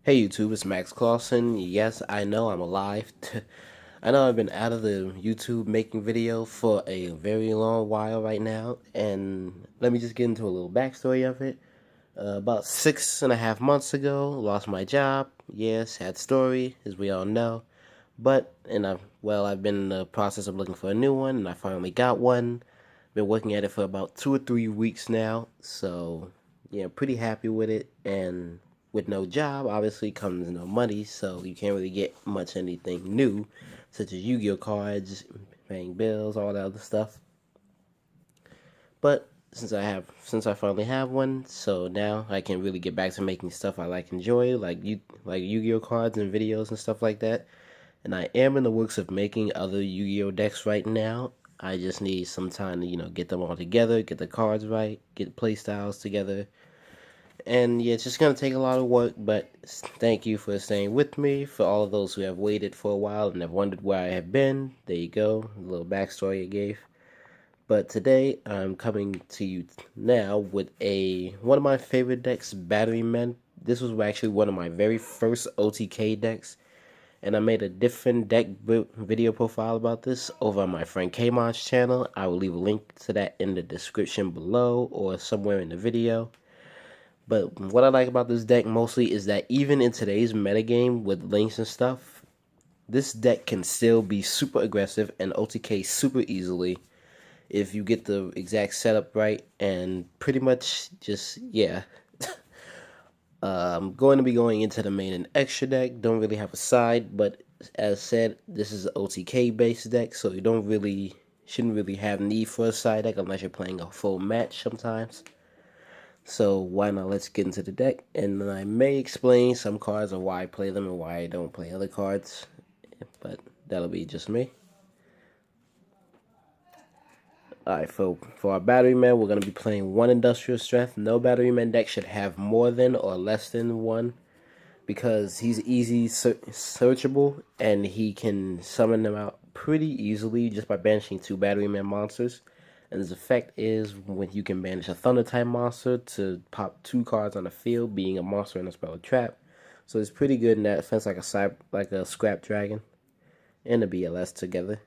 Hey YouTube, it's Max Clausen. Yes, I know I'm alive. I know I've been out of the YouTube making video for a very long while right now, and let me just get into a little backstory of it. About 6.5 months ago, lost my job. Yes, sad story, as we all know. I've been in the process of looking for a new one, and I finally got one. Been working at it for about 2 or 3 weeks now, so yeah, pretty happy with it. And with no job, obviously comes no money, so you can't really get much anything new, such as Yu-Gi-Oh cards, paying bills, all that other stuff. But since I finally have one, so now I can really get back to making stuff I enjoy, like Yu-Gi-Oh cards and videos and stuff like that. And I am in the works of making other Yu-Gi-Oh decks right now. I just need some time to, get them all together, get the cards right, get play styles together. And yeah, it's just gonna take a lot of work, but thank you for staying with me. For all of those who have waited for a while and have wondered where I have been, there you go, a little backstory I gave. But today I'm coming to you now with one of my favorite decks, Batterymen. This was actually one of my very first OTK decks, and I made a different deck video profile about this over on my friend Kmon's channel. I will leave a link to that in the description below or somewhere in the video. But what I like about this deck mostly is that even in today's metagame with links and stuff, this deck can still be super aggressive and OTK super easily if you get the exact setup right, and pretty much just, yeah. I'm going to be going into the main and extra deck. Don't really have a side, but as said, this is an OTK based deck, so you shouldn't really have need for a side deck unless you're playing a full match sometimes. So why not, let's get into the deck, and then I may explain some cards and why I play them and why I don't play other cards, but that'll be just me. Alright, for our Batteryman, we're going to be playing one Industrial Strength. No Batteryman deck should have more than or less than one, because he's easy searchable, and he can summon them out pretty easily just by banishing 2 Batteryman monsters. And his effect is when you can banish a Thunder type monster to pop 2 cards on the field, being a monster and a spell or trap. So it's pretty good in that sense, like a Scrap Dragon and a BLS together.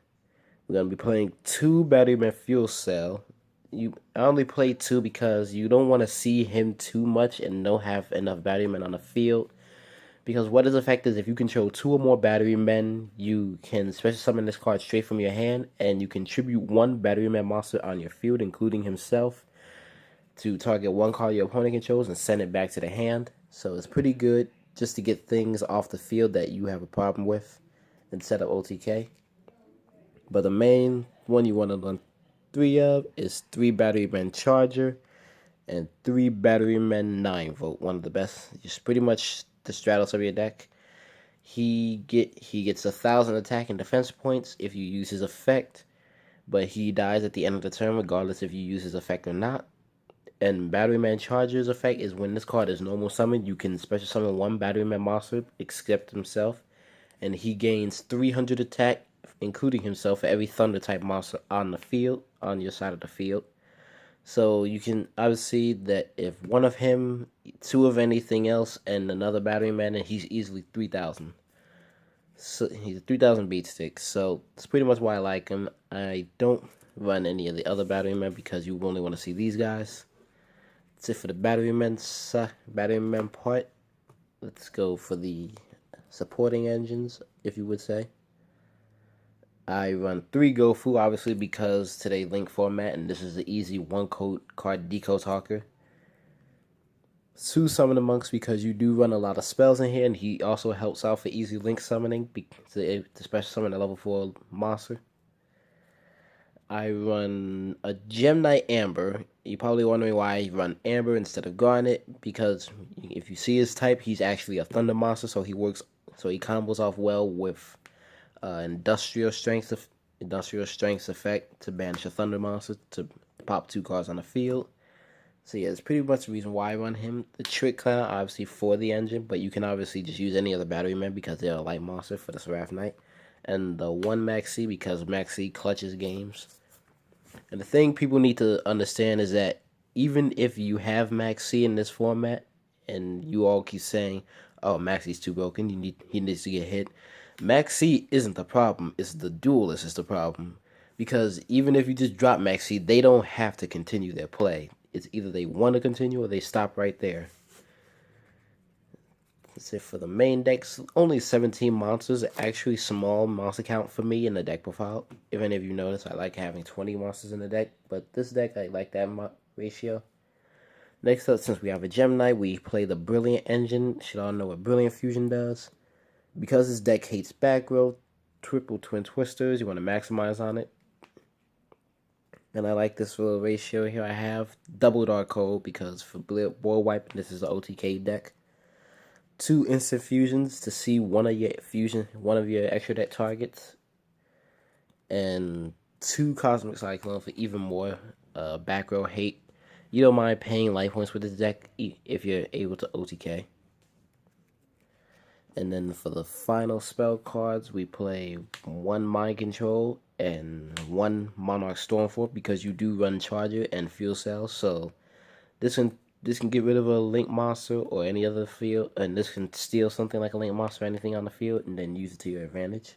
We're gonna be playing 2 Batteryman Fuel Cell. I only play 2 because you don't want to see him too much and don't have enough Batterymen on the field. Because what his effect is, if you control 2 or more Batterymen, you can special summon this card straight from your hand, and you contribute 1 Batteryman monster on your field, including himself, to target 1 card your opponent controls and send it back to the hand. So it's pretty good just to get things off the field that you have a problem with instead of OTK. But the main one you want to run 3 of is 3 Batteryman Charger and 3 Batterymen 9-volt. One of the best, just pretty much the Stratos of your deck. He gets 1,000 attack and defense points if you use his effect, but he dies at the end of the turn regardless if you use his effect or not. And Batteryman Charger's effect is when this card is normal summoned, you can special summon 1 Batteryman monster except himself, and he gains 300 attack, including himself, for every Thunder type monster on the field, on your side of the field. So you can obviously that if one of him, 2 of anything else, and another Batteryman, and he's easily 3,000. So he's a 3,000 beat stick. So that's pretty much why I like him. I don't run any of the other Batterymen because you only want to see these guys. That's it for the Batteryman part. Let's go for the supporting engines, if you would say. I run 3 Gofu, obviously, because today link format, and this is the easy 1 card Deco Talker. 2 Summon Monks, because you do run a lot of spells in here, and he also helps out for easy link summoning to special summon a level 4 monster. I run a Gem Knight Amber. You're probably wondering why I run Amber instead of Garnet, because if you see his type, he's actually a Thunder monster, so he combos off well with Industrial Strength effect to banish a Thunder monster to pop 2 cards on the field. So yeah, it's pretty much the reason why I run him. The Trick Clown, obviously for the engine, but you can obviously just use any other Batteryman because they're a light monster for the Seraph Knight. And the 1 Maxi because Maxi clutches games. And the thing people need to understand is that even if you have Maxi in this format, and you all keep saying, "Oh, Maxi's too broken. He needs to get hit." Maxi isn't the problem. It's the duelist is the problem. Because even if you just drop Maxi, they don't have to continue their play. It's either they want to continue or they stop right there. That's it for the main decks. Only 17 monsters. Actually, small monster count for me in the deck profile. If any of you notice, I like having 20 monsters in the deck. But this deck, I like that ratio. Next up, since we have a Gemini, we play the Brilliant Engine. Should all know what Brilliant Fusion does. Because this deck hates back growth, triple twin twisters, you want to maximize on it. And I like this little ratio here. I have double dark hole because for board wipe, this is the OTK deck. 2 instant fusions to see one of your extra deck targets, and 2 cosmic cyclone for even more back row hate. You don't mind paying life points with this deck if you're able to OTK. And then for the final spell cards, we play 1 Mind Control and 1 Monarch Stormforth because you do run Charger and Fuel Cells. So this can get rid of a Link monster or any other field, and this can steal something like a Link monster or anything on the field and then use it to your advantage.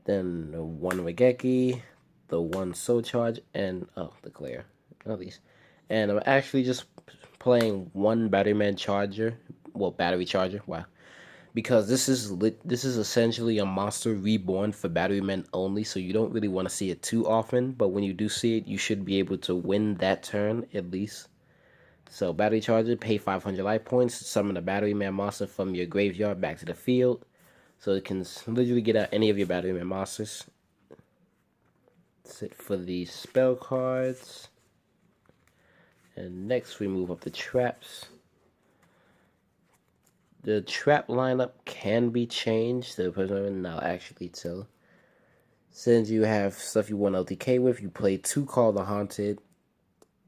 Then the 1 Regeki, the 1 Soul Charge, and the Glare. At least. And I'm actually just playing 1 Batteryman Charger. Well, Battery Charger. Wow. Because this is essentially a monster reborn for Batterymen only, so you don't really want to see it too often, but when you do see it, you should be able to win that turn, at least. So Battery Charger, pay 500 life points, summon a Batteryman monster from your graveyard back to the field, so it can literally get out any of your Batteryman monsters. That's it for the spell cards. And next we move up the traps. The trap lineup can be changed. The person now actually tell. Since you have stuff you want LTK with, you play 2 Call the Haunted,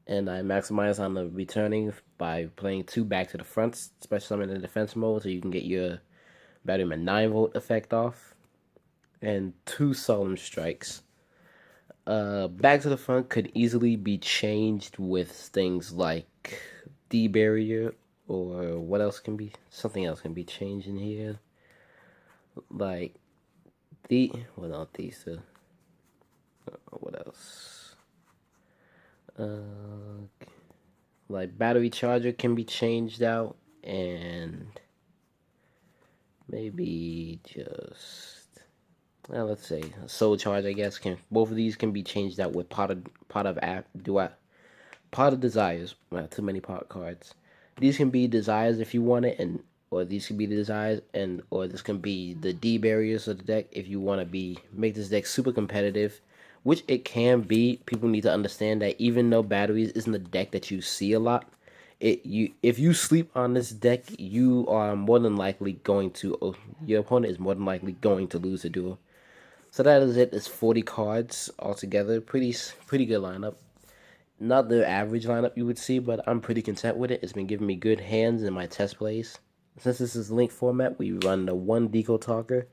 and I maximize on the returning by playing 2 Back to the Front, special summon in defense mode, so you can get your Batteryman 9-volt effect off, and 2 Solemn Strikes. Back to the Front could easily be changed with things like D-Barrier. Or what else can be? Something else can be changed in here. Like well, not these two. What else? Like Battery Charger can be changed out, and maybe just let's say Soul Charge. I guess both of these can be changed out with Pot of Desires. Too many pot cards. These can be desires if you want it, or these can be the desires, or this can be the D barriers of the deck if you want to make this deck super competitive, which it can be. People need to understand that even though batteries isn't a deck that you see a lot, if you sleep on this deck, you are more than likely going to your opponent is more than likely going to lose the duel. So that is it. It's 40 cards altogether. Pretty good lineup. Not the average lineup you would see, but I'm pretty content with it. It's been giving me good hands in my test plays. Since this is link format, we run the 1 Deco Talker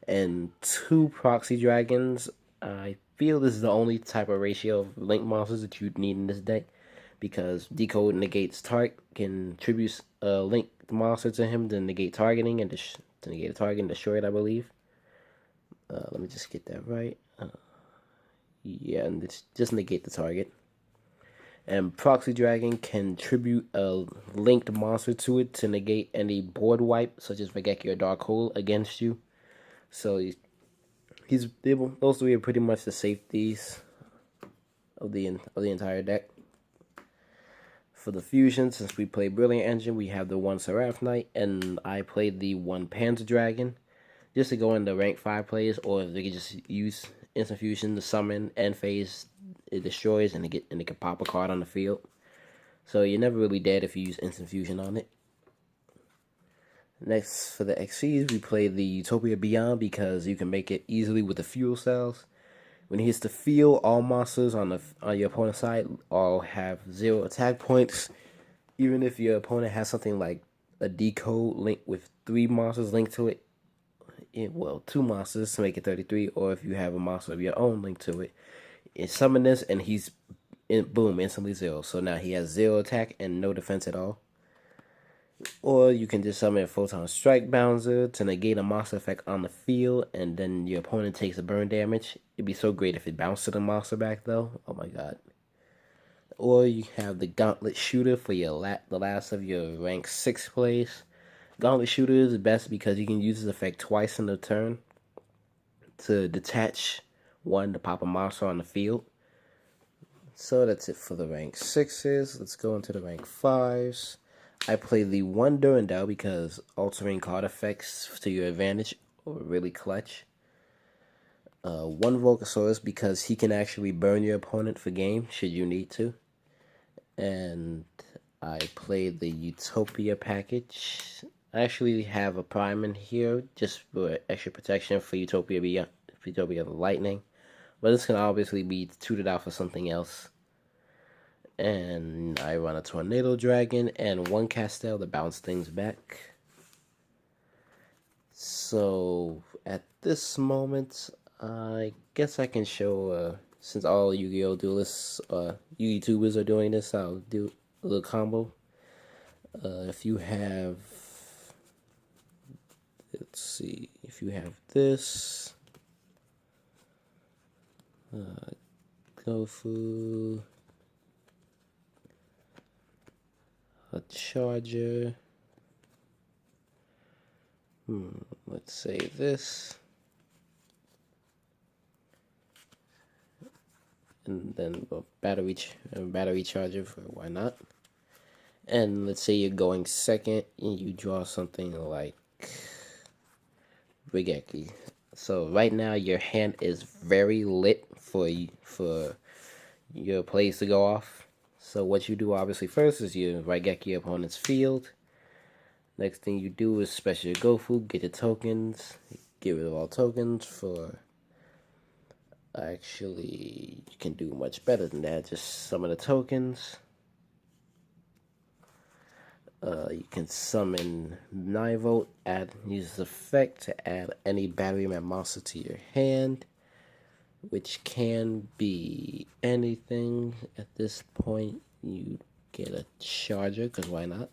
and 2 Proxy Dragons. I feel this is the only type of ratio of link monsters that you'd need in this deck, because Decode negates contributes a link monster to him to negate targeting and to negate a target and destroy it, I believe. Let me just get that right. Yeah, and just negate the target. And Proxy Dragon can tribute a linked monster to it to negate any board wipe, such as Regeki or Dark Hole, against you. So those 3 are pretty much the safeties of the entire deck. For the fusion, since we play Brilliant Engine, we have the 1 Seraph Knight, and I played the 1 Panzer Dragon, just to go into rank 5 plays, or they can just use instant fusion to summon end phase. It destroys and it can pop a card on the field. So you're never really dead if you use instant fusion on it. Next, for the XCs, we play the Utopia Beyond because you can make it easily with the fuel cells. When he hits the field, all monsters on your opponent's side all have 0 attack points. Even if your opponent has something like a Decode link with 3 monsters linked to it, 2 monsters to make it 33, or if you have a monster of your own linked to it, summon this and boom, instantly 0. So now he has 0 attack and no defense at all. Or you can just summon a Photon Strike Bouncer to negate a monster effect on the field, and then your opponent takes a burn damage. It'd be so great if it bounced the monster back, though. Oh my god. Or you have the Gauntlet Shooter for the last of your rank 6 plays. Gauntlet Shooter is best because you can use this effect twice in a turn to detach one to pop a monster on the field. So that's it for the rank 6s. Let's go into the rank 5s. I play the one Durandal because altering card effects to your advantage are really clutch. One Volcasaurus because he can actually burn your opponent for game should you need to. And I played the Utopia package. I actually have a Prime in here just for extra protection for Utopia the Lightning. But this can obviously be tutored out for something else. And I run a Tornado Dragon and one Castel to bounce things back. So at this moment, I guess I can show, since all Yu-Gi-Oh! Duelists, YouTubers are doing this, I'll do a little combo. If you have, let's see, if you have this, Gofu, a Charger, let's say this, and then a battery charger for why not. And let's say you're going second and you draw something like Rigeki. So right now your hand is very lit for your plays to go off. So what you do obviously first is you Rigeki your opponent's field. Next thing you do is special your Gofu, get your tokens, get rid of all tokens for. Actually, you can do much better than that. Just summon the tokens. You can summon 9 volt, use this effect to add any Batterymen monster to your hand, which can be anything. At this point, you get a Charger, because why not?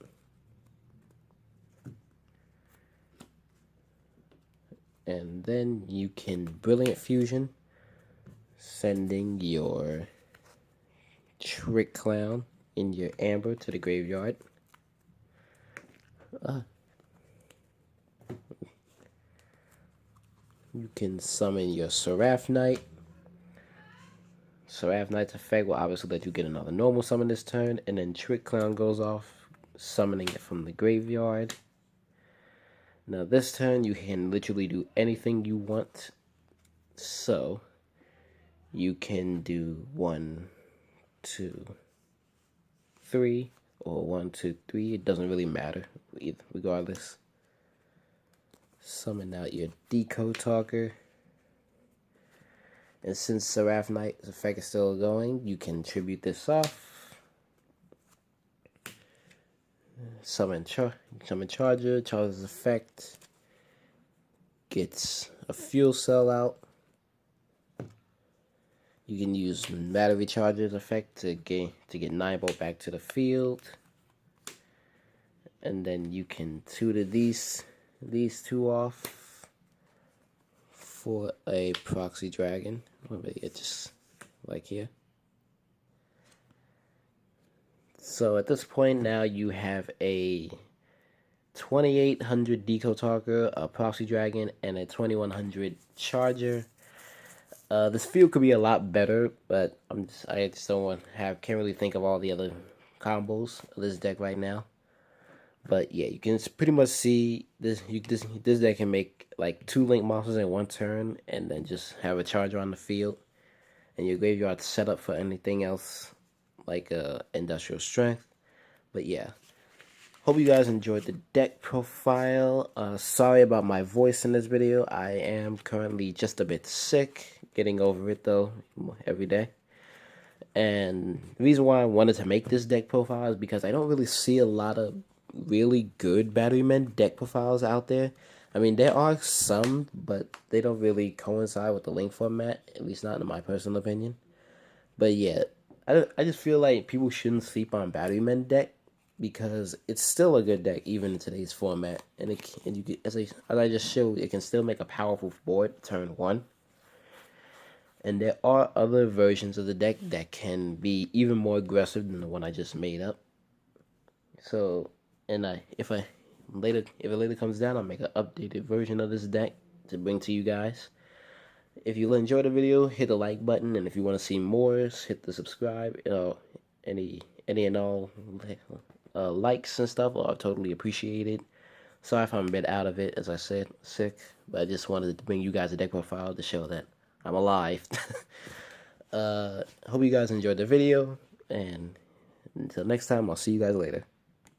And then you can Brilliant Fusion, sending your Trick Clown in your Amber to the graveyard. You can summon your Seraph Knight. Seraph Knight's effect will obviously let you get another normal summon this turn, and then Trick Clown goes off, summoning it from the graveyard. Now this turn you can literally do anything you want. So you can do 1, 2, 3, or 1, 2, 3. It doesn't really matter regardless. Summon out your Decode Talker. And since Seraph Knight's effect is still going, you can tribute this off. Summon Charger. Charger's effect gets a fuel cell out. You can use Battery Charger's effect to get 9 volt back to the field. And then you can tutor these two off for a Proxy Dragon. It's just like here. So at this point now you have a 2800 Decode Talker, a Proxy Dragon, and a 2100 Charger. This field could be a lot better, but I just can't really think of all the other combos of this deck right now. But yeah, you can pretty much see this deck can make like 2 Link monsters in one turn, and then just have a Charger on the field, and your graveyard set up for anything else like Industrial Strength. But yeah, hope you guys enjoyed the deck profile. Sorry about my voice in this video. I am currently just a bit sick. Getting over it though every day. And the reason why I wanted to make this deck profile is because I don't really see a lot of really good Batterymen deck profiles out there. I mean, there are some, but they don't really coincide with the Link format, at least not in my personal opinion. But yeah, I just feel like people shouldn't sleep on Batterymen deck because it's still a good deck even in today's format, and you get, as I just showed, it can still make a powerful board turn one. And there are other versions of the deck that can be even more aggressive than the one I just made up. So, and if it later comes down, I'll make an updated version of this deck to bring to you guys. If you enjoy the video, hit the like button, and if you want to see more, hit the subscribe. Any and all likes and stuff are totally appreciated. Sorry if I'm a bit out of it, as I said, sick, but I just wanted to bring you guys a deck profile to show that I'm alive. Hope you guys enjoyed the video, and until next time, I'll see you guys later.